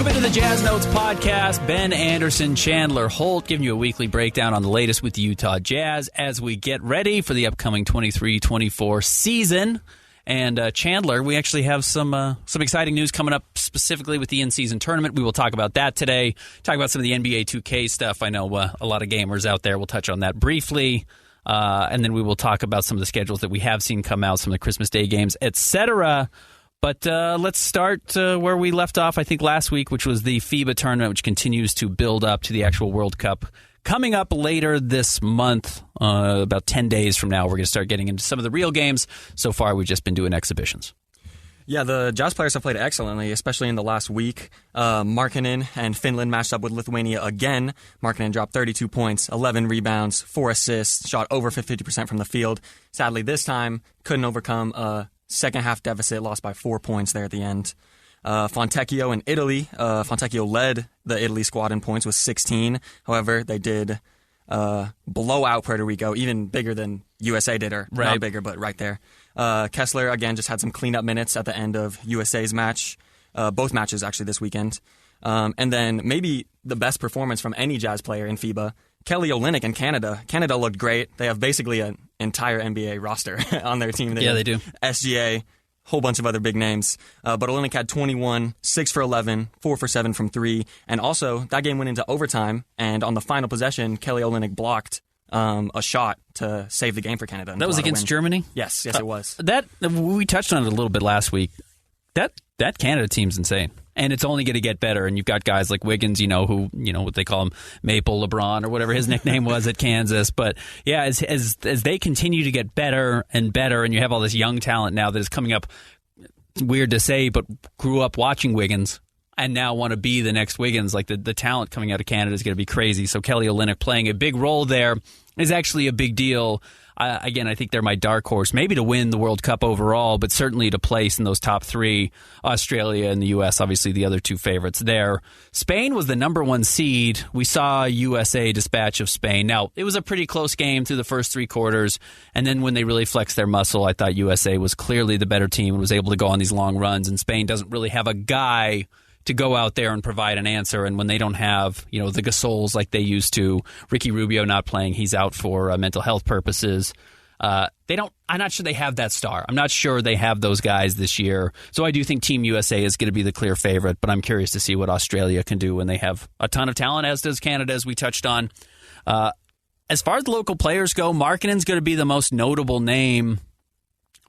Welcome into the Jazz Notes podcast. Ben Anderson, Chandler Holt, giving you a weekly breakdown on the latest with the Utah Jazz as we get ready for the upcoming 23-24 season. And Chandler, we actually have some exciting news coming up specifically with the in-season tournament. We will talk about that today. Talk about some of the NBA 2K stuff. I know a lot of gamers out there. We'll touch on that briefly. And then we will talk about some of the schedules that we have seen come out, some of the Christmas Day games, etc. But let's start where we left off, I think, last week, which was the FIBA tournament, which continues to build up to the actual World Cup. Coming up later this month, about 10 days from now, we're going to start getting into some of the real games. So far, we've just been doing exhibitions. Yeah, the Jazz players have played excellently, especially in the last week. Markkanen and Finland matched up with Lithuania again. Markkanen dropped 32 points, 11 rebounds, 4 assists, shot over 50% from the field. Sadly, this time, couldn't overcome a second-half deficit, lost by 4 points there at the end. Fontecchio in Italy. Fontecchio led the Italy squad in points with 16. However, they did blow out Puerto Rico, even bigger than USA did, or right. Not bigger, but right there. Kessler, again, just had some cleanup minutes at the end of USA's match. Both matches, actually, this weekend. And then maybe the best performance from any Jazz player in FIBA, Kelly Olynyk in Canada. Canada looked great. They have basically an entire NBA roster on their team. They do. SGA, whole bunch of other big names. But Olynyk had 21, 6 for 11, 4 for 7 from 3. And also, that game went into overtime. And on the final possession, Kelly Olynyk blocked a shot to save the game for Canada. That was against Germany? Yes, it was. That we touched on it a little bit last week. That Canada team's insane. And it's only going to get better. And you've got guys like Wiggins, who, what they call him, Maple LeBron or whatever his nickname was at Kansas. But yeah, as they continue to get better and better, and you have all this young talent now that is coming up, weird to say, but grew up watching Wiggins and now want to be the next Wiggins. Like the talent coming out of Canada is going to be crazy. So Kelly Olynyk playing a big role there is actually a big deal. Again, I think they're my dark horse, maybe to win the World Cup overall, but certainly to place in those top three. Australia and the U.S., obviously the other two favorites there. Spain was the number 1 seed. We saw USA dispatch of Spain. Now, it was a pretty close game through the first 3 quarters, and then when they really flexed their muscle, I thought USA was clearly the better team and was able to go on these long runs, and Spain doesn't really have a guy to go out there and provide an answer. And when they don't have, the Gasols like they used to, Ricky Rubio not playing, he's out for mental health purposes. I'm not sure they have that star. I'm not sure they have those guys this year. So I do think Team USA is going to be the clear favorite, but I'm curious to see what Australia can do when they have a ton of talent, as does Canada, as we touched on. As far as the local players go, Markkanen's going to be the most notable name,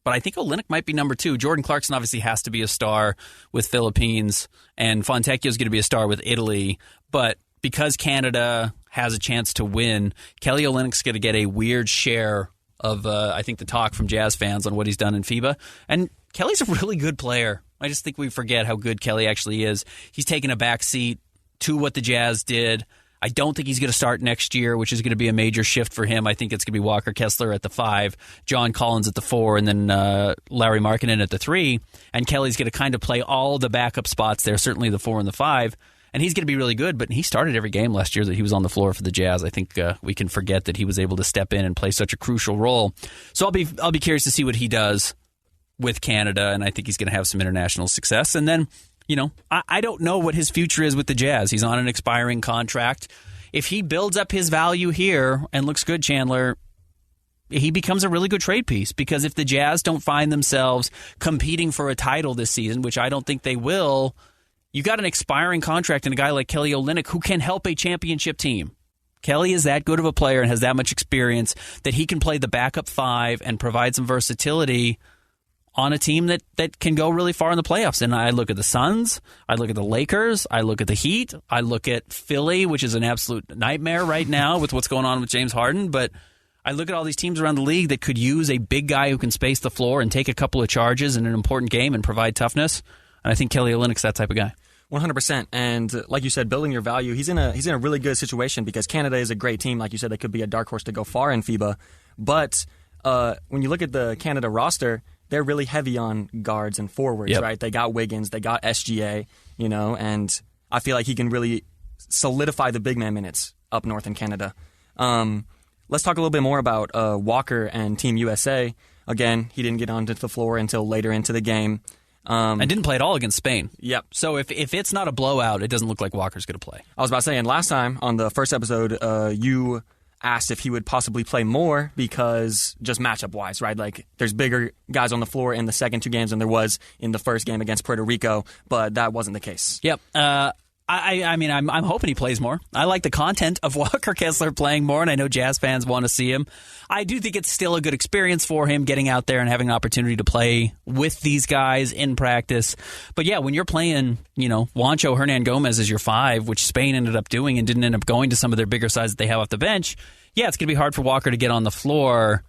but I think Olynyk might be number 2. Jordan Clarkson obviously has to be a star with Philippines, and Fontecchio is going to be a star with Italy. But because Canada has a chance to win, Kelly Olynyk's going to get a weird share of, I think, the talk from Jazz fans on what he's done in FIBA. And Kelly's a really good player. I just think we forget how good Kelly actually is. He's taken a back seat to what the Jazz did. I don't think he's going to start next year, which is going to be a major shift for him. I think it's going to be Walker Kessler at the 5, John Collins at the 4, and then Larry Markkanen at the 3. And Kelly's going to kind of play all the backup spots there, certainly the 4 and the 5. And he's going to be really good, but he started every game last year that he was on the floor for the Jazz. I think we can forget that he was able to step in and play such a crucial role. So I'll be curious to see what he does with Canada, and I think he's going to have some international success. And then, I don't know what his future is with the Jazz. He's on an expiring contract. If he builds up his value here and looks good, Chandler, he becomes a really good trade piece, because if the Jazz don't find themselves competing for a title this season, which I don't think they will, you got an expiring contract and a guy like Kelly Olynyk who can help a championship team. Kelly is that good of a player and has that much experience that he can play the backup 5 and provide some versatility on a team that can go really far in the playoffs. And I look at the Suns, I look at the Lakers, I look at the Heat, I look at Philly, which is an absolute nightmare right now with what's going on with James Harden, but I look at all these teams around the league that could use a big guy who can space the floor and take a couple of charges in an important game and provide toughness. And I think Kelly Olynyk's that type of guy. 100%. And like you said, building your value, he's in a really good situation because Canada is a great team. Like you said, they could be a dark horse to go far in FIBA. But when you look at the Canada roster, they're really heavy on guards and forwards, right? They got Wiggins, they got SGA, and I feel like he can really solidify the big man minutes up north in Canada. Let's talk a little bit more about Walker and Team USA. Again, he didn't get onto the floor until later into the game. And didn't play at all against Spain. Yep. So if it's not a blowout, it doesn't look like Walker's going to play. I was about to say, and last time on the first episode, you asked if he would possibly play more because just matchup-wise, right? Like, there's bigger guys on the floor in the second 2 games than there was in the first game against Puerto Rico, but that wasn't the case. Yep. I mean, I'm hoping he plays more. I like the content of Walker Kessler playing more, and I know Jazz fans want to see him. I do think it's still a good experience for him getting out there and having an opportunity to play with these guys in practice. But yeah, when you're playing, Juancho Hernan-Gomez as your 5, which Spain ended up doing and didn't end up going to some of their bigger sides that they have off the bench, yeah, it's going to be hard for Walker to get on the floor.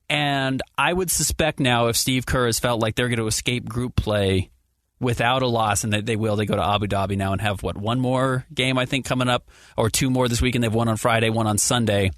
And I would suspect now if Steve Kerr has felt like they're going to escape group play without a loss, and they go to Abu Dhabi now and have, one more game, I think, coming up, or 2 more this weekend. They have one on Friday, one on Sunday.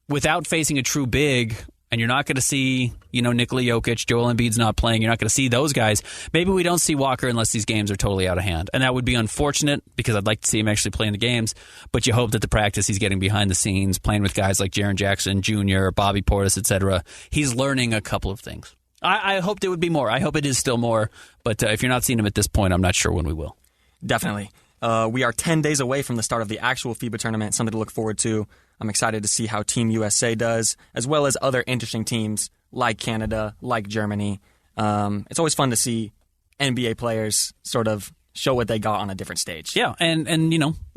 Without facing a true big, and you're not going to see, Nikola Jokic, Joel Embiid's not playing, you're not going to see those guys. Maybe we don't see Walker unless these games are totally out of hand. And that would be unfortunate because I'd like to see him actually play in the games, but you hope that the practice he's getting behind the scenes, playing with guys like Jaren Jackson Jr., Bobby Portis, etc., he's learning a couple of things. I hoped it would be more. I hope it is still more. But if you're not seeing him at this point, I'm not sure when we will. Definitely. We are 10 days away from the start of the actual FIBA tournament, something to look forward to. I'm excited to see how Team USA does, as well as other interesting teams like Canada, like Germany. It's always fun to see NBA players sort of show what they got on a different stage. Yeah, and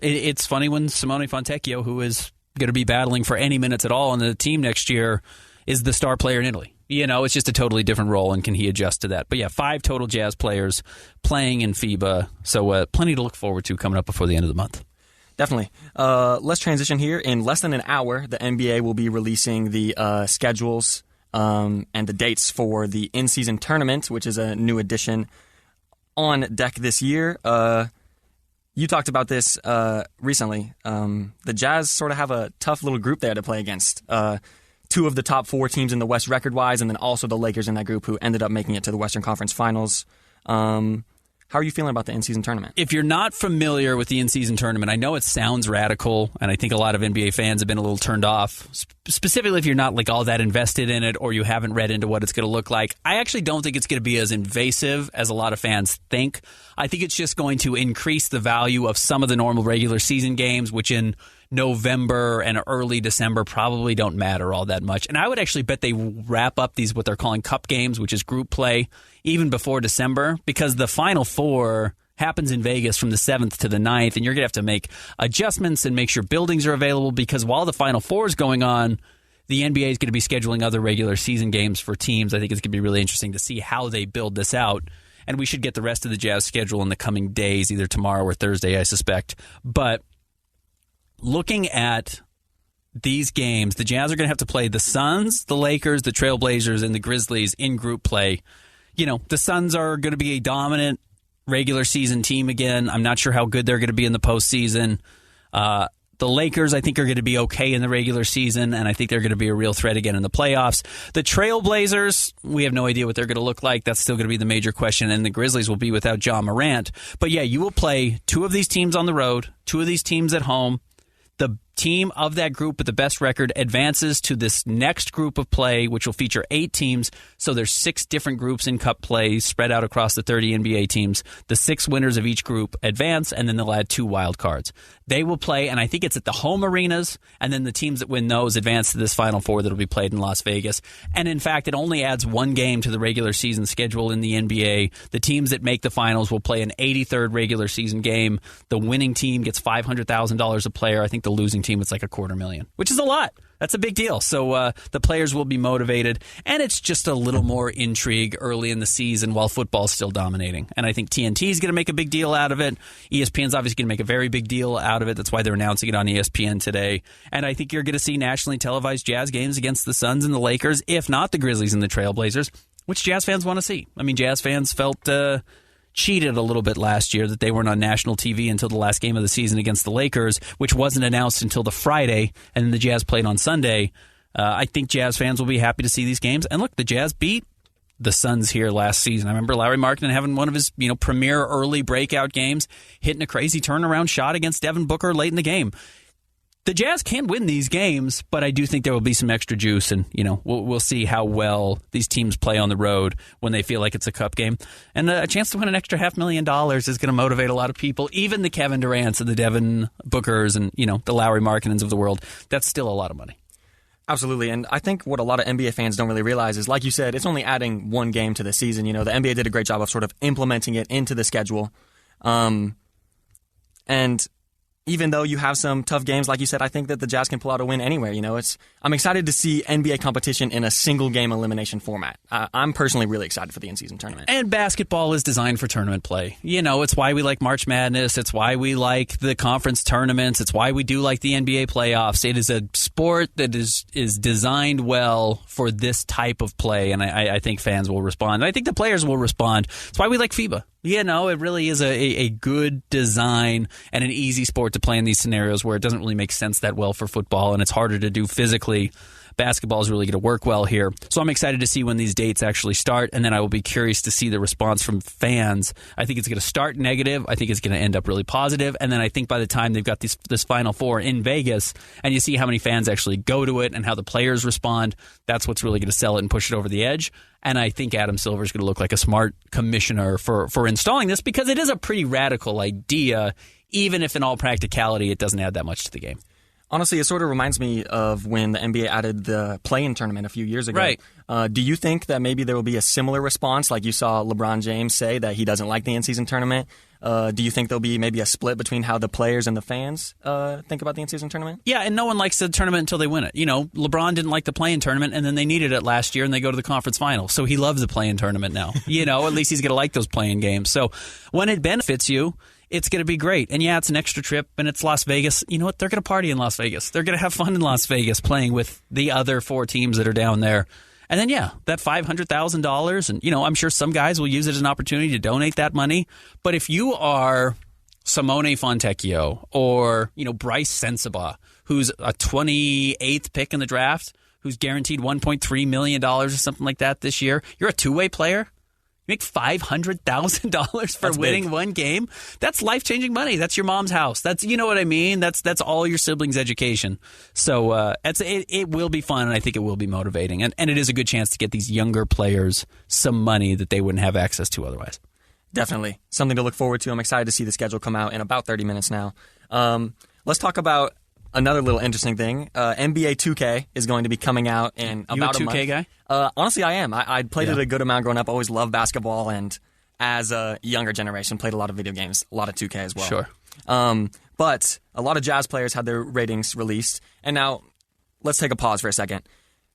it's funny when Simone Fontecchio, who is going to be battling for any minutes at all on the team next year, is the star player in Italy. It's just a totally different role, and can he adjust to that? But yeah, 5 total Jazz players playing in FIBA, so plenty to look forward to coming up before the end of the month. Definitely. Let's transition here. In less than an hour, the NBA will be releasing the schedules and the dates for the in-season tournament, which is a new addition on deck this year. You talked about this recently. The Jazz sort of have a tough little group there to play against. 2 of the top 4 teams in the West record-wise, and then also the Lakers in that group who ended up making it to the Western Conference Finals. How are you feeling about the in-season tournament? If you're not familiar with the in-season tournament, I know it sounds radical, and I think a lot of NBA fans have been a little turned off, specifically if you're not all that invested in it or you haven't read into what it's going to look like. I actually don't think it's going to be as invasive as a lot of fans think. I think it's just going to increase the value of some of the normal regular season games, which in November and early December probably don't matter all that much. And I would actually bet they wrap up these what they're calling cup games, which is group play, even before December, because the Final Four happens in Vegas from the 7th to the 9th, and you're going to have to make adjustments and make sure buildings are available, because while the Final Four is going on, the NBA is going to be scheduling other regular season games for teams. I think it's going to be really interesting to see how they build this out. And we should get the rest of the Jazz schedule in the coming days, either tomorrow or Thursday, I suspect. But looking at these games, the Jazz are going to have to play the Suns, the Lakers, the Trailblazers, and the Grizzlies in group play. The Suns are going to be a dominant regular season team again. I'm not sure how good they're going to be in the postseason. The Lakers, I think, are going to be okay in the regular season, and I think they're going to be a real threat again in the playoffs. The Trailblazers, we have no idea what they're going to look like. That's still going to be the major question, and the Grizzlies will be without Ja Morant. But yeah, you will play 2 of these teams on the road, 2 of these teams at home. The team of that group with the best record advances to this next group of play, which will feature 8 teams. So there's 6 different groups in cup play spread out across the 30 NBA teams. The 6 winners of each group advance, and then they'll add 2 wild cards. They will play, and I think it's at the home arenas, and then the teams that win those advance to this Final Four that will be played in Las Vegas. And in fact, it only adds 1 game to the regular season schedule in the NBA. The teams that make the finals will play an 83rd regular season game. The winning team gets $500,000 a player. I think the losing team, it's like $250,000, which is a lot. That's a big deal. So the players will be motivated, and it's just a little more intrigue early in the season while football's still dominating. And I think TNT is going to make a big deal out of it. ESPN's obviously going to make a very big deal out of it. That's why they're announcing it on ESPN today. And I think you're going to see nationally televised Jazz games against the Suns and the Lakers, if not the Grizzlies and the Trailblazers, which Jazz fans want to see. I mean, Jazz fans felt cheated a little bit last year that they weren't on national TV until the last game of the season against the Lakers, which wasn't announced until the Friday, and then the Jazz played on Sunday. I think Jazz fans will be happy to see these games. And look, the Jazz beat the Suns here last season. I remember Larry Markkinen having one of his premier early breakout games, hitting a crazy turnaround shot against Devin Booker late in the game. The Jazz can win these games, but I do think there will be some extra juice, and we'll see how well these teams play on the road when they feel like it's a cup game. And a chance to win an extra $500,000 is going to motivate a lot of people, even the Kevin Durant's and the Devin Bookers and the Lowry Markkanens of the world. That's still a lot of money. Absolutely, and I think what a lot of NBA fans don't really realize is, like you said, it's only adding one game to the season. The NBA did a great job of sort of implementing it into the schedule, and even though you have some tough games, like you said, I think that the Jazz can pull out a win anywhere. I'm excited to see NBA competition in a single-game elimination format. I'm personally really excited for the in-season tournament. And basketball is designed for tournament play. It's why we like March Madness. It's why we like the conference tournaments. It's why we do like the NBA playoffs. It is a sport that is designed well for this type of play, and I think fans will respond. I think the players will respond. It's why we like FIBA. It really is a good design and an easy sport to play in these scenarios where it doesn't really make sense that well for football and it's harder to do physically. Basketball is really going to work well here. So I'm excited to see when these dates actually start, and then I will be curious to see the response from fans. I think it's going to start negative. I think it's going to end up really positive, and then I think by the time they've got this Final Four in Vegas and you see how many fans actually go to it and how the players respond, that's what's really going to sell it and push it over the edge. And I think Adam Silver is going to look like a smart commissioner for installing this, because it is a pretty radical idea, even if in all practicality it doesn't add that much to the game. Honestly, it sort of reminds me of when the NBA added the play-in tournament a few years ago. Right. Do you think that maybe there will be a similar response, like you saw LeBron James say that he doesn't like the in-season tournament? Do you think there'll be maybe a split between how the players and the fans think about the in-season tournament? Yeah, and no one likes the tournament until they win it. LeBron didn't like the play-in tournament, and then they needed it last year, and they go to the conference final. So he loves the play-in tournament now. At least he's going to like those play-in games. So when it benefits you, it's going to be great. And yeah, it's an extra trip, and it's Las Vegas. You know what? They're going to party in Las Vegas. They're going to have fun in Las Vegas playing with the other four teams that are down there. And then, yeah, that $500,000, and, I'm sure some guys will use it as an opportunity to donate that money. But if you are Simone Fontecchio or, Bryce Sensabaugh, who's a 28th pick in the draft, who's guaranteed $1.3 million or something like that this year, you're a two-way player. You make $500,000 for winning one game. That's life-changing money. That's your mom's house. That's what I mean. That's all your siblings' education. So it will be fun, and I think it will be motivating. And it is a good chance to get these younger players some money that they wouldn't have access to otherwise. Definitely. Something to look forward to. I'm excited to see the schedule come out in about 30 minutes now. Let's talk about another little interesting thing. NBA 2K is going to be coming out in about a month. You a 2K guy? Honestly, I am. I played it a good amount growing up. Always loved basketball, and as a younger generation, played a lot of video games, a lot of 2K as well. Sure. But a lot of Jazz players had their ratings released. And now, let's take a pause for a second.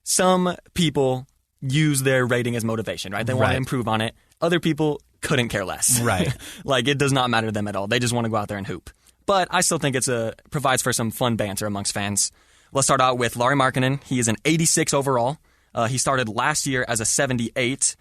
Some people use their rating as motivation, right? They want to improve on it. Other people couldn't care less. Right. Like, it does not matter to them at all. They just want to go out there and hoop. But I still think it provides for some fun banter amongst fans. Let's start out with Lauri Markkanen. He is an 86 overall. He started last year as a 78.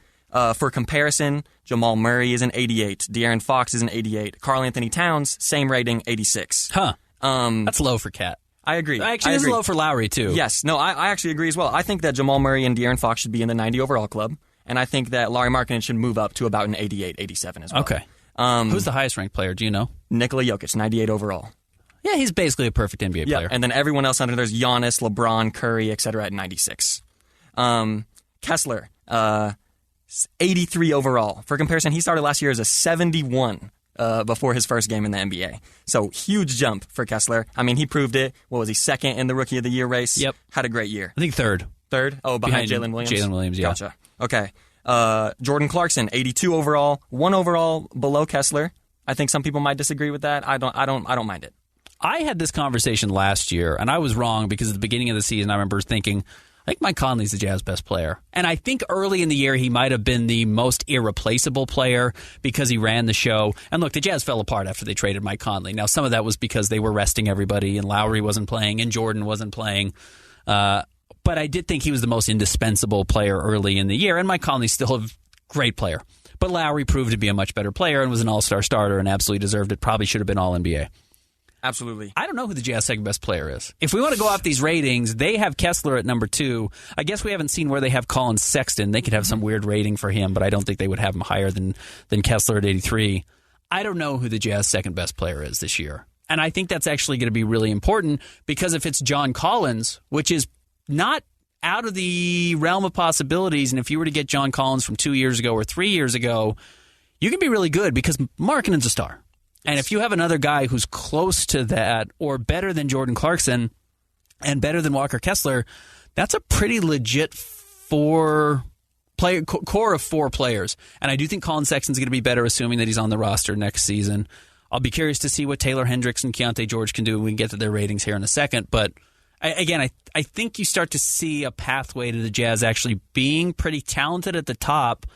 For comparison, Jamal Murray is an 88. De'Aaron Fox is an 88. Karl Anthony Towns, same rating, 86. Huh. That's low for Cat. I agree. Actually, it's low for Lowry, too. Yes. No, I actually agree as well. I think that Jamal Murray and De'Aaron Fox should be in the 90 overall club. And I think that Lauri Markkanen should move up to about an 88, 87 as well. Okay. Who's the highest ranked player? Do you know? Nikola Jokic, 98 overall. Yeah, he's basically a perfect NBA player. And then everyone else under there's Giannis, LeBron, Curry, etc. at 96. Kessler, 83 overall. For comparison, he started last year as a 71 before his first game in the NBA. So huge jump for Kessler. I mean, he proved it. What was he, second in the Rookie of the Year race? Yep. Had a great year. I think third. Third? Oh, behind Jalen Williams? Jalen Williams, yeah. Gotcha. Okay. Jordan Clarkson, 82 overall, 1 overall below Kessler. I think some people might disagree with that. I don't mind it. I had this conversation last year, and I was wrong because at the beginning of the season, I remember thinking, I think Mike Conley's the Jazz best player. And I think early in the year, he might have been the most irreplaceable player because he ran the show. And look, the Jazz fell apart after they traded Mike Conley. Now, some of that was because they were resting everybody, and Lowry wasn't playing, and Jordan wasn't playing. But I did think he was the most indispensable player early in the year, and Mike Conley's still a great player. But Lowry proved to be a much better player and was an all-star starter and absolutely deserved it. Probably should have been All-NBA. Absolutely. I don't know who the Jazz second best player is. If we want to go off these ratings, they have Kessler at number 2. I guess we haven't seen where they have Colin Sexton. They could have some weird rating for him, but I don't think they would have him higher than Kessler at 83. I don't know who the Jazz second best player is this year. And I think that's actually going to be really important because if it's John Collins, which is not out of the realm of possibilities, and if you were to get John Collins from 2 years ago or 3 years ago, you can be really good because Markkanen's a star. And if you have another guy who's close to that or better than Jordan Clarkson and better than Walker Kessler, that's a pretty legit core of 4 players. And I do think Colin Sexton's going to be better, assuming that he's on the roster next season. I'll be curious to see what Taylor Hendricks and Keontae George can do. We can get to their ratings here in a second. But I think you start to see a pathway to the Jazz actually being pretty talented at the top.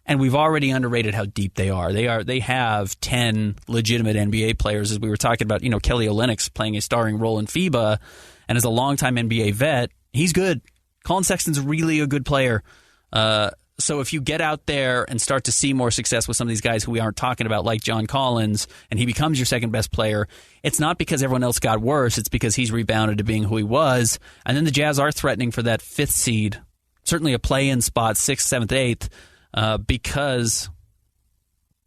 And we've already underrated how deep they are. They have 10 legitimate NBA players, as we were talking about. Kelly Olynyk's playing a starring role in FIBA, and as a longtime NBA vet, he's good. Colin Sexton's really a good player. So if you get out there and start to see more success with some of these guys who we aren't talking about, like John Collins, and he becomes your second best player, it's not because everyone else got worse. It's because he's rebounded to being who he was. And then the Jazz are threatening for that 5th seed, certainly a play-in spot, 6th, 7th, 8th, because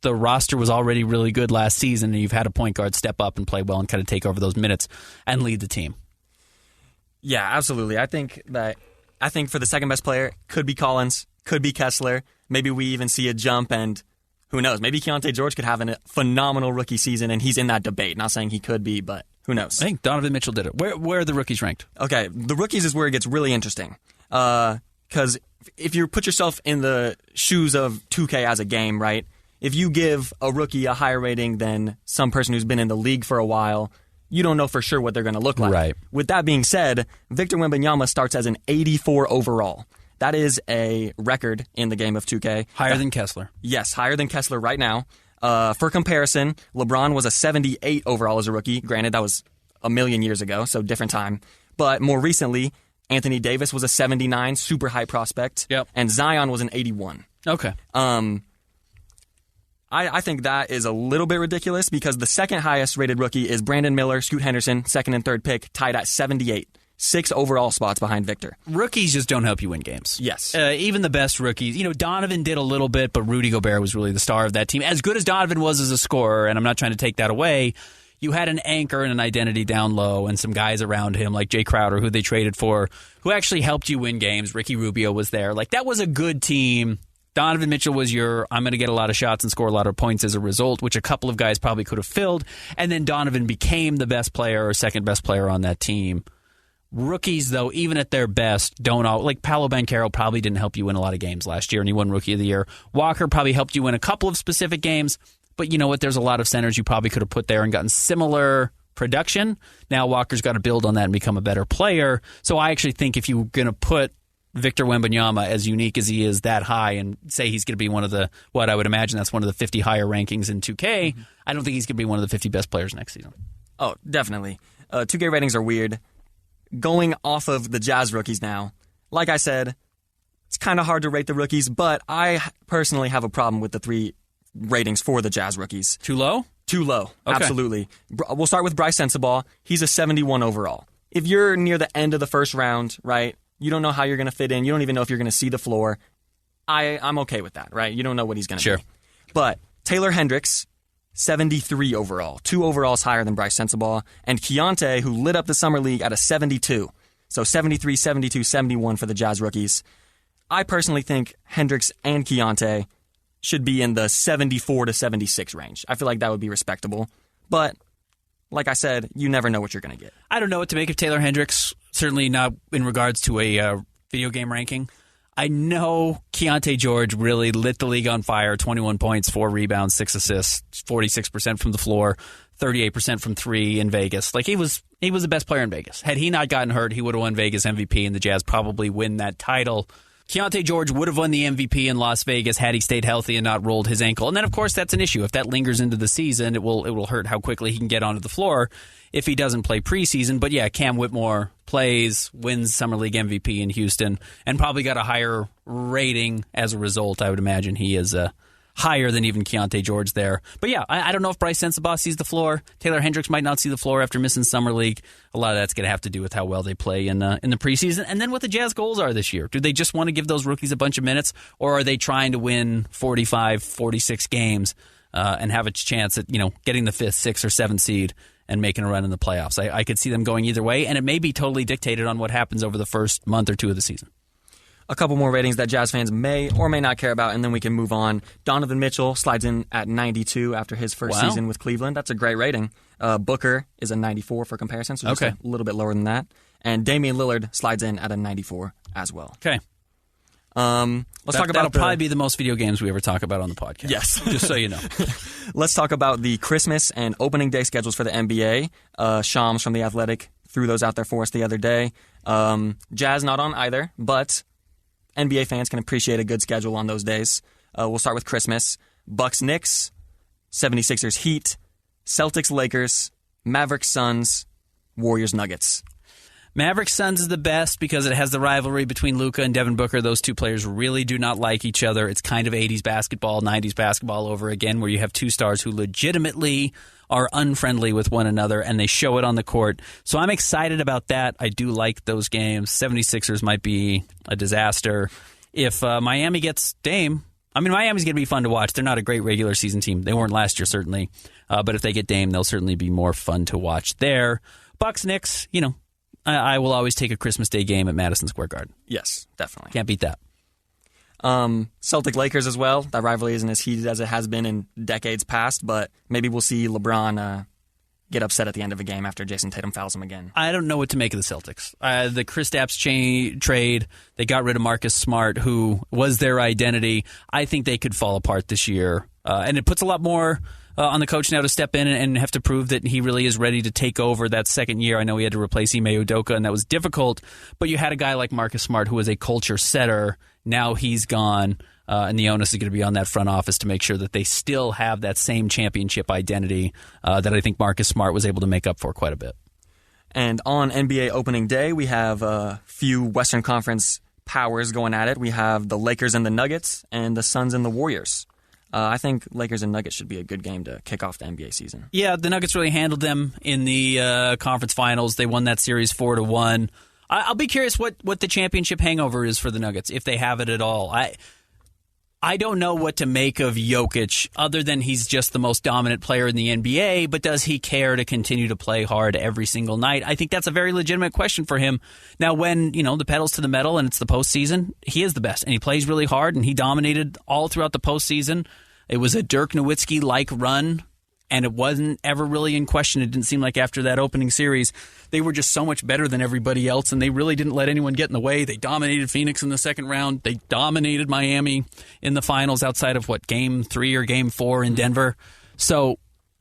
the roster was already really good last season, and you've had a point guard step up and play well and kind of take over those minutes and lead the team. Yeah, absolutely. I think for the second best player, could be Collins, could be Kessler. Maybe we even see a jump, and who knows? Maybe Keontae George could have a phenomenal rookie season, and he's in that debate. Not saying he could be, but who knows? I think Donovan Mitchell did it. Where are the rookies ranked? Okay, the rookies is where it gets really interesting. Because if you put yourself in the shoes of 2K as a game, right? If you give a rookie a higher rating than some person who's been in the league for a while, you don't know for sure what they're going to look like. Right. With that being said, Victor Wembanyama starts as an 84 overall. That is a record in the game of 2K. Higher than Kessler. Yes, higher than Kessler right now. For comparison, LeBron was a 78 overall as a rookie. Granted, that was a million years ago, so different time. But more recently, Anthony Davis was a 79, super high prospect. Yep. And Zion was an 81. Okay. I think that is a little bit ridiculous because the second highest rated rookie is Brandon Miller, Scoot Henderson, second and third pick, tied at 78. 6 overall spots behind Victor. Rookies just don't help you win games. Yes. Even the best rookies. Donovan did a little bit, but Rudy Gobert was really the star of that team. As good as Donovan was as a scorer, and I'm not trying to take that away, you had an anchor and an identity down low and some guys around him like Jay Crowder, who they traded for, who actually helped you win games. Ricky Rubio was there. That was a good team. Donovan Mitchell was I'm going to get a lot of shots and score a lot of points as a result, which a couple of guys probably could have filled. And then Donovan became the best player or second best player on that team. Rookies, though, even at their best, don't all Paolo Banchero probably didn't help you win a lot of games last year, and he won Rookie of the Year. Walker probably helped you win a couple of specific games, but you know what? There's a lot of centers you probably could have put there and gotten similar production. Now Walker's got to build on that and become a better player. So I actually think if you're going to put Victor Wembanyama, as unique as he is, that high, and say he's going to be one of the, what I would imagine that's one of the 50 higher rankings in 2K, I don't think he's going to be one of the 50 best players next season. Oh, definitely. 2K ratings are weird. Going off of the Jazz rookies now, like I said, it's kind of hard to rate the rookies, but I personally have a problem with the 3 ratings for the Jazz rookies. Too low? Too low, okay. Absolutely. We'll start with Bryce Sensabaugh. He's a 71 overall. If you're near the end of the first round, right, you don't know how you're going to fit in. You don't even know if you're going to see the floor. I'm okay with that, right? You don't know what he's going to be. But Taylor Hendricks, 73 overall. 2 overalls higher than Bryce Sensabaugh. And Keontae, who lit up the Summer League at a 72. So 73, 72, 71 for the Jazz rookies. I personally think Hendricks and Keontae should be in the 74 to 76 range. I feel like that would be respectable. But like I said, you never know what you're going to get. I don't know what to make of Taylor Hendricks, certainly not in regards to a video game ranking. I know Keontae George really lit the league on fire, 21 points, 4 rebounds, 6 assists, 46% from the floor, 38% from 3 in Vegas. He was the best player in Vegas. Had he not gotten hurt, he would have won Vegas MVP, and the Jazz probably win that title. Keontae George would have won the MVP in Las Vegas had he stayed healthy and not rolled his ankle. And then, of course, that's an issue. If that lingers into the season, it will hurt how quickly he can get onto the floor if he doesn't play preseason. But, yeah, Cam Whitmore plays, wins Summer League MVP in Houston, and probably got a higher rating as a result. I would imagine he is higher than even Keontae George there. But, yeah, I don't know if Bryce Sensabaugh sees the floor. Taylor Hendricks might not see the floor after missing Summer League. A lot of that's going to have to do with how well they play in the preseason. And then what the Jazz goals are this year. Do they just want to give those rookies a bunch of minutes, or are they trying to win 45, 46 games? and have a chance at getting the 5th, 6th, or 7th seed and making a run in the playoffs. I could see them going either way, and it may be totally dictated on what happens over the first month or two of the season. A couple more ratings that Jazz fans may or may not care about, and then we can move on. Donovan Mitchell slides in at 92 after his first season with Cleveland. That's a great rating. Booker is a 94 for comparison, so just a little bit lower than that. And Damian Lillard slides in at a 94 as well. Okay. Let's talk about that'll probably be the most video games we ever talk about on the podcast. Yes. Just so you know. Let's talk about the Christmas and opening day schedules for the NBA. Shams from The Athletic threw those out there for us the other day. Jazz not on either, but NBA fans can appreciate a good schedule on those days. We'll start with Christmas. Bucks Knicks, 76ers Heat, Celtics Lakers, Mavericks Suns, Warriors Nuggets. Mavericks Suns is the best because it has the rivalry between Luka and Devin Booker. Those two players really do not like each other. It's kind of 80s basketball, 90s basketball over again, where you have two stars who legitimately are unfriendly with one another, and they show it on the court. So I'm excited about that. I do like those games. 76ers might be a disaster. If Miami gets Dame, Miami's going to be fun to watch. They're not a great regular season team. They weren't last year, certainly. But if they get Dame, they'll certainly be more fun to watch there. Bucks Knicks, I will always take a Christmas Day game at Madison Square Garden. Yes, definitely. Can't beat that. Celtic Lakers as well. That rivalry isn't as heated as it has been in decades past, but maybe we'll see LeBron get upset at the end of a game after Jason Tatum fouls him again. I don't know what to make of the Celtics. The Kristaps trade, they got rid of Marcus Smart, who was their identity. I think they could fall apart this year. And it puts a lot more on the coach now to step in and have to prove that he really is ready to take over that second year. I know he had to replace Ime Udoka, and that was difficult, but you had a guy like Marcus Smart who was a culture setter. Now he's gone, and the onus is going to be on that front office to make sure that they still have that same championship identity that I think Marcus Smart was able to make up for quite a bit. And on NBA opening day, we have a few Western Conference powers going at it. We have the Lakers and the Nuggets, and the Suns and the Warriors. I think Lakers and Nuggets should be a good game to kick off the NBA season. Yeah, the Nuggets really handled them in the conference finals. They won that series 4-1. I'll be curious what the championship hangover is for the Nuggets, if they have it at all. I don't know what to make of Jokic, other than he's just the most dominant player in the NBA, but does he care to continue to play hard every single night? I think that's a very legitimate question for him. Now, when the pedal's to the metal and it's the postseason, he is the best, and he plays really hard, and he dominated all throughout the postseason. It was a Dirk Nowitzki-like run, and it wasn't ever really in question. It didn't seem like after that opening series, they were just so much better than everybody else, and they really didn't let anyone get in the way. They dominated Phoenix in the second round. They dominated Miami in the finals outside of, Game 3 or Game 4 in Denver. So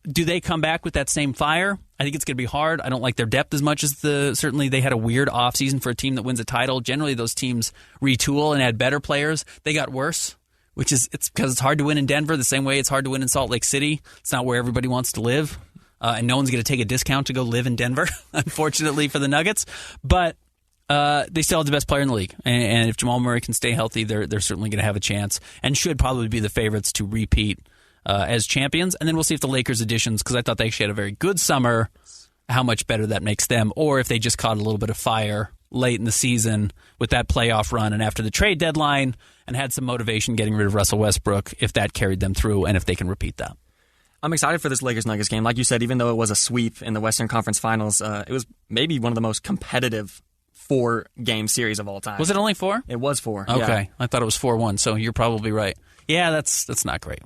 do they come back with that same fire? I think it's going to be hard. I don't like their depth as much as certainly they had a weird offseason for a team that wins a title. Generally, those teams retool and add better players. They got worse. It's because it's hard to win in Denver the same way it's hard to win in Salt Lake City. It's not where everybody wants to live, and no one's going to take a discount to go live in Denver, unfortunately for the Nuggets. But they still have the best player in the league, and if Jamal Murray can stay healthy, they're certainly going to have a chance and should probably be the favorites to repeat as champions. And then we'll see if the Lakers additions, because I thought they actually had a very good summer, how much better that makes them, or if they just caught a little bit of fire late in the season with that playoff run and after the trade deadline and had some motivation getting rid of Russell Westbrook, if that carried them through and if they can repeat that. I'm excited for this Lakers-Nuggets game. Like you said, even though it was a sweep in the Western Conference Finals, it was maybe one of the most competitive 4-game series of all time. Was it only 4? It was 4. Okay. Yeah. I thought it was 4-1, so you're probably right. Yeah, that's not great.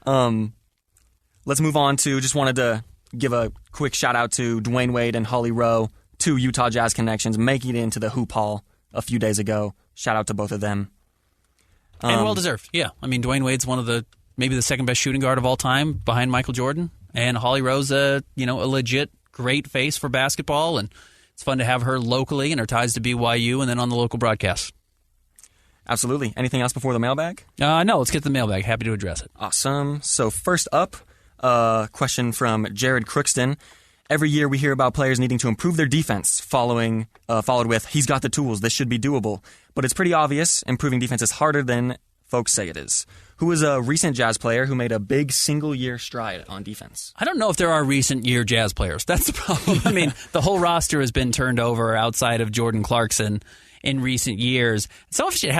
Let's move on to, just wanted to give a quick shout out to Dwayne Wade and Holly Rowe, 2 Utah Jazz connections, making it into the Hoop Hall a few days ago. Shout out to both of them. And well-deserved, yeah. Dwayne Wade's one of maybe the second best shooting guard of all time behind Michael Jordan. And Holly Rowe's a legit great face for basketball, and it's fun to have her locally and her ties to BYU and then on the local broadcast. Absolutely. Anything else before the mailbag? No, let's get to the mailbag. Happy to address it. Awesome. So first up, a question from Jared Crookston. Every year we hear about players needing to improve their defense, followed with, he's got the tools, this should be doable. But it's pretty obvious improving defense is harder than folks say it is. Who is a recent Jazz player who made a big single-year stride on defense? I don't know if there are recent-year Jazz players. That's the problem. The whole roster has been turned over outside of Jordan Clarkson in recent years. So much of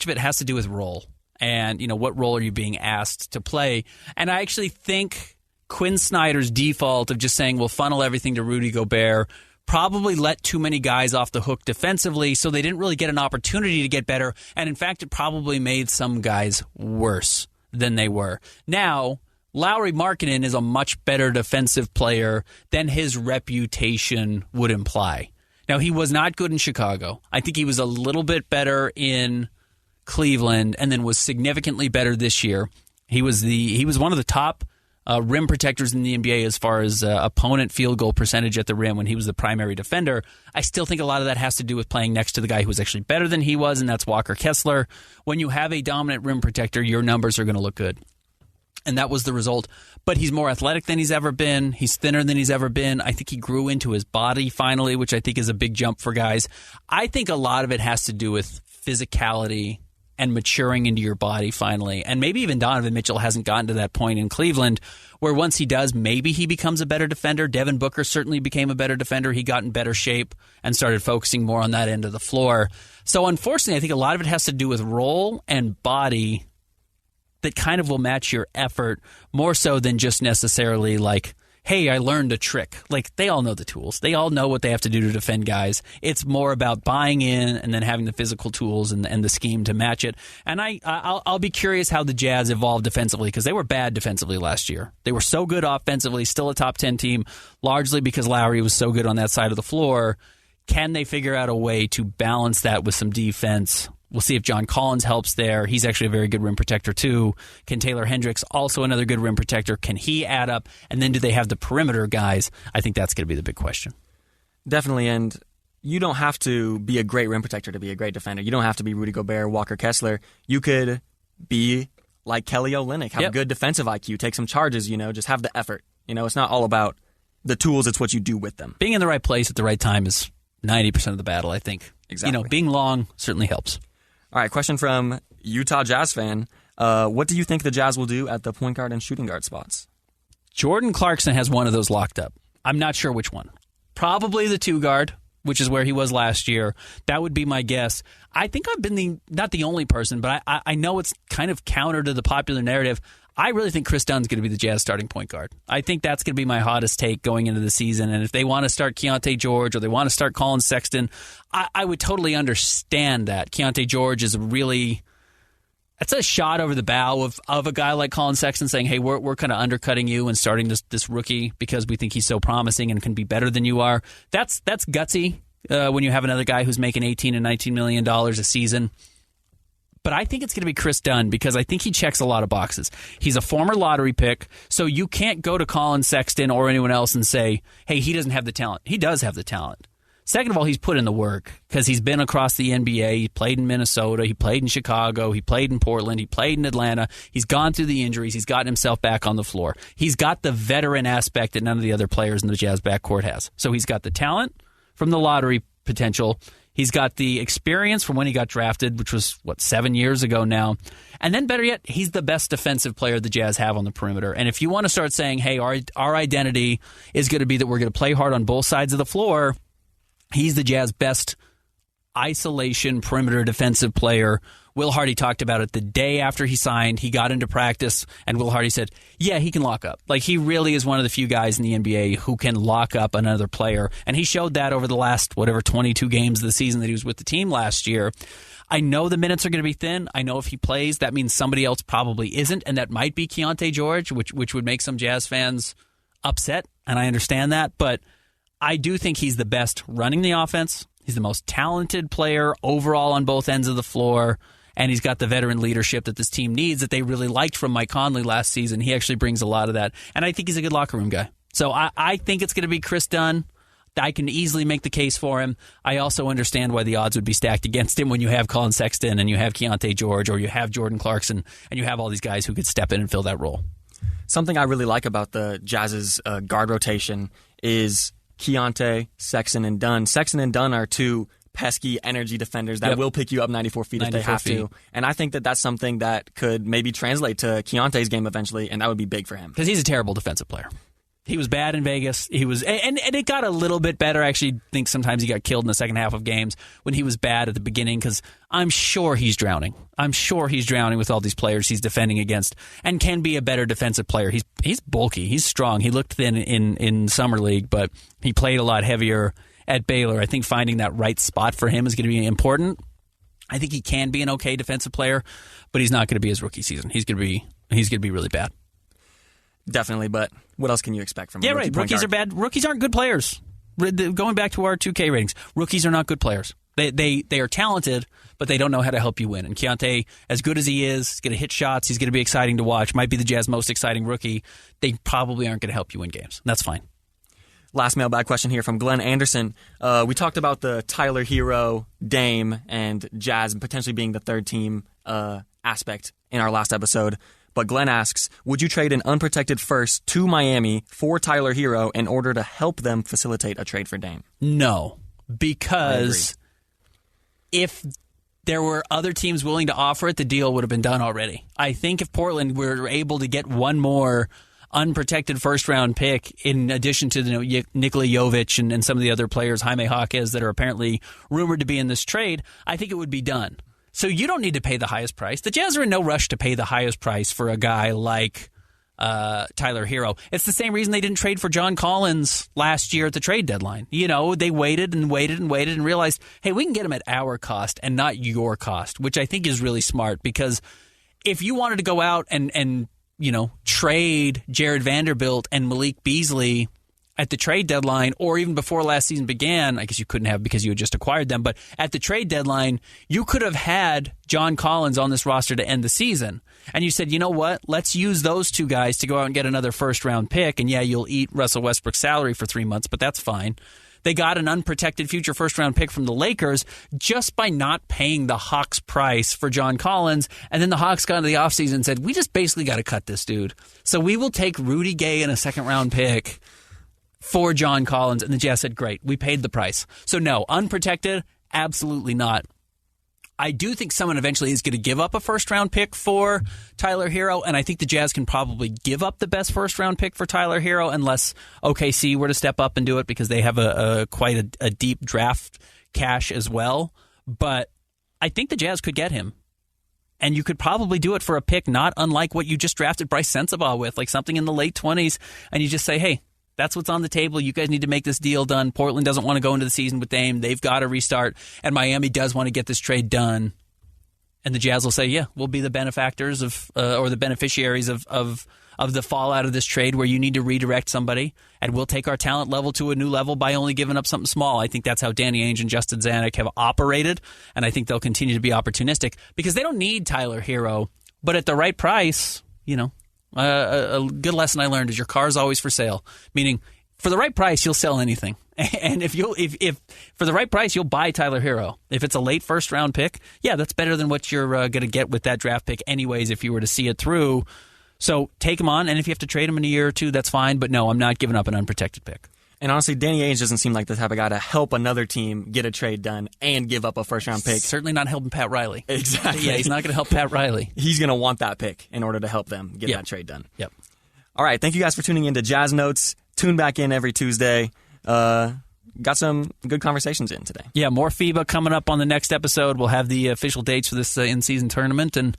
it has to do with role. And, what role are you being asked to play? And I actually think Quinn Snyder's default of just saying, we'll funnel everything to Rudy Gobert probably let too many guys off the hook defensively, so they didn't really get an opportunity to get better. And in fact, it probably made some guys worse than they were. Now, Lauri Markkanen is a much better defensive player than his reputation would imply. Now, he was not good in Chicago. I think he was a little bit better in Cleveland and then was significantly better this year. He was one of the top rim protectors in the NBA as far as opponent field goal percentage at the rim when he was the primary defender. I still think a lot of that has to do with playing next to the guy who was actually better than he was, and that's Walker Kessler. When you have a dominant rim protector, your numbers are going to look good. And that was the result. But he's more athletic than he's ever been. He's thinner than he's ever been. I think he grew into his body finally, which I think is a big jump for guys. I think a lot of it has to do with physicality and maturing into your body finally. And maybe even Donovan Mitchell hasn't gotten to that point in Cleveland where once he does, maybe he becomes a better defender. Devin Booker certainly became a better defender. He got in better shape and started focusing more on that end of the floor. So unfortunately, I think a lot of it has to do with role and body that kind of will match your effort more so than just necessarily like, hey, I learned a trick. Like, they all know the tools. They all know what they have to do to defend guys. It's more about buying in and then having the physical tools and the scheme to match it. And I'll be curious how the Jazz evolve defensively because they were bad defensively last year. They were so good offensively, still a top 10 team, largely because Lowry was so good on that side of the floor. Can they figure out a way to balance that with some defense? We'll see if John Collins helps there. He's actually a very good rim protector, too. Can Taylor Hendricks, also another good rim protector, can he add up? And then do they have the perimeter guys? I think that's going to be the big question. Definitely, and you don't have to be a great rim protector to be a great defender. You don't have to be Rudy Gobert, Walker Kessler. You could be like Kelly Olynyk, have good defensive IQ, take some charges, just have the effort. It's not all about the tools, it's what you do with them. Being in the right place at the right time is 90% of the battle, I think. Exactly. Being long certainly helps. All right, question from Utah Jazz fan. What do you think the Jazz will do at the point guard and shooting guard spots? Jordan Clarkson has one of those locked up. I'm not sure which one. Probably the 2 guard, which is where he was last year. That would be my guess. I think I've been not the only person, but I know it's kind of counter to the popular narrative. I really think Chris Dunn's going to be the Jazz starting point guard. I think that's going to be my hottest take going into the season. And if they want to start Keontae George or they want to start Colin Sexton, I would totally understand that. Keontae George is that's a shot over the bow of a guy like Colin Sexton saying, hey, we're kind of undercutting you and starting this rookie because we think he's so promising and can be better than you are. That's gutsy when you have another guy who's making $18 and $19 million a season. But I think it's going to be Chris Dunn because I think he checks a lot of boxes. He's a former lottery pick, so you can't go to Colin Sexton or anyone else and say, hey, he doesn't have the talent. He does have the talent. Second of all, he's put in the work because he's been across the NBA. He played in Minnesota. He played in Chicago. He played in Portland. He played in Atlanta. He's gone through the injuries. He's gotten himself back on the floor. He's got the veteran aspect that none of the other players in the Jazz backcourt has. So he's got the talent from the lottery potential. He's got the experience from when he got drafted, which was, 7 years ago now. And then better yet, he's the best defensive player the Jazz have on the perimeter. And if you want to start saying, hey, our identity is going to be that we're going to play hard on both sides of the floor, he's the Jazz best isolation perimeter defensive player. Will Hardy talked about it the day after he signed. He got into practice, and Will Hardy said, yeah, he can lock up. Like, he really is one of the few guys in the NBA who can lock up another player. And he showed that over the last, 22 games of the season that he was with the team last year. I know the minutes are going to be thin. I know if he plays, that means somebody else probably isn't, and that might be Keontae George, which would make some Jazz fans upset, and I understand that. But I do think he's the best running the offense. He's the most talented player overall on both ends of the floor. And he's got the veteran leadership that this team needs that they really liked from Mike Conley last season. He actually brings a lot of that. And I think he's a good locker room guy. So I think it's going to be Chris Dunn. I can easily make the case for him. I also understand why the odds would be stacked against him when you have Colin Sexton and you have Keontae George or you have Jordan Clarkson and you have all these guys who could step in and fill that role. Something I really like about the Jazz's guard rotation is Keontae, Sexton, and Dunn. Sexton and Dunn are two pesky energy defenders that will pick you up 94 feet if they have to. And I think that that's something that could maybe translate to Keontae's game eventually, and that would be big for him. Because he's a terrible defensive player. He was bad in Vegas. He was, and it got a little bit better. I actually think sometimes he got killed in the second half of games when he was bad at the beginning, because I'm sure he's drowning. I'm sure he's drowning with all these players he's defending against, and can be a better defensive player. He's bulky. He's strong. He looked thin in Summer League, but he played a lot heavier at Baylor. I think finding that right spot for him is going to be important. I think he can be an okay defensive player, but he's not going to be his rookie season. He's going to be really bad. Definitely, but what else can you expect from him? Yeah, right. Rookies are bad. Rookies aren't good players. Going back to our 2K ratings, rookies are not good players. They are talented, but they don't know how to help you win. And Keontae, as good as he is, he's going to hit shots. He's going to be exciting to watch. Might be the Jazz most exciting rookie. They probably aren't going to help you win games. That's fine. Last mailbag question here from Glenn Anderson. We talked about the Tyler Hero, Dame, and Jazz potentially being the third team aspect in our last episode. But Glenn asks, would you trade an unprotected first to Miami for Tyler Hero in order to help them facilitate a trade for Dame? No, because if there were other teams willing to offer it, the deal would have been done already. I think if Portland were able to get one more unprotected first-round pick in addition to Nikola Jovic and some of the other players, Jaime Jaquez, that are apparently rumored to be in this trade, I think it would be done. So you don't need to pay the highest price. The Jazz are in no rush to pay the highest price for a guy like Tyler Hero. It's the same reason they didn't trade for John Collins last year at the trade deadline. They waited and realized, hey, we can get him at our cost and not your cost, which I think is really smart, because if you wanted to go out and trade Jared Vanderbilt and Malik Beasley at the trade deadline, or even before last season began, I guess you couldn't have because you had just acquired them, but at the trade deadline, you could have had John Collins on this roster to end the season. And you said, you know what, let's use those two guys to go out and get another first-round pick, and yeah, you'll eat Russell Westbrook's salary for 3 months, but that's fine. They got an unprotected future first-round pick from the Lakers just by not paying the Hawks price for John Collins, and then the Hawks got into the offseason and said, we just basically got to cut this dude. So we will take Rudy Gay and a second-round pick for John Collins, and the Jazz said, great, we paid the price. So no, unprotected, absolutely not. I do think someone eventually is going to give up a first-round pick for Tyler Hero, and I think the Jazz can probably give up the best first-round pick for Tyler Hero unless OKC were to step up and do it, because they have quite a deep draft cache as well. But I think the Jazz could get him. And you could probably do it for a pick not unlike what you just drafted Bryce Sensabaugh with, like something in the late 20s, and you just say, hey, that's what's on the table. You guys need to make this deal done. Portland doesn't want to go into the season with Dame. They've got to restart. And Miami does want to get this trade done. And the Jazz will say, yeah, we'll be the benefactors or the beneficiaries of the fallout of this trade, where you need to redirect somebody. And we'll take our talent level to a new level by only giving up something small. I think that's how Danny Ainge and Justin Zanuck have operated. And I think they'll continue to be opportunistic, because they don't need Tyler Hero. But at the right price, a good lesson I learned is your car is always for sale. Meaning, for the right price, you'll sell anything. And if for the right price, you'll buy Tyler Hero. If it's a late first round pick, yeah, that's better than what you're going to get with that draft pick anyways, if you were to see it through. So take him on, and if you have to trade him in a year or two, that's fine. But no, I'm not giving up an unprotected pick. And honestly, Danny Ainge doesn't seem like the type of guy to help another team get a trade done and give up a first-round pick. Certainly not helping Pat Riley. Exactly. Yeah, he's not going to help Pat Riley. He's going to want that pick in order to help them get that trade done. Yep. All right, thank you guys for tuning in to Jazz Notes. Tune back in every Tuesday. Got some good conversations in today. Yeah, more FIBA coming up on the next episode. We'll have the official dates for this in-season tournament, and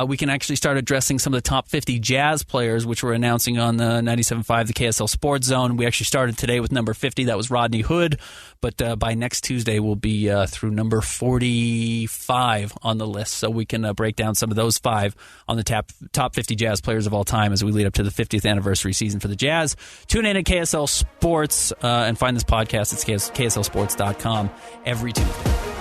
we can actually start addressing some of the top 50 Jazz players, which we're announcing on the 97.5, the KSL Sports Zone. We actually started today with number 50. That was Rodney Hood. But by next Tuesday, we'll be through number 45 on the list. So we can break down some of those 5 on the top 50 Jazz players of all time as we lead up to the 50th anniversary season for the Jazz. Tune in at KSL Sports and find this podcast at KSLSports.com every Tuesday.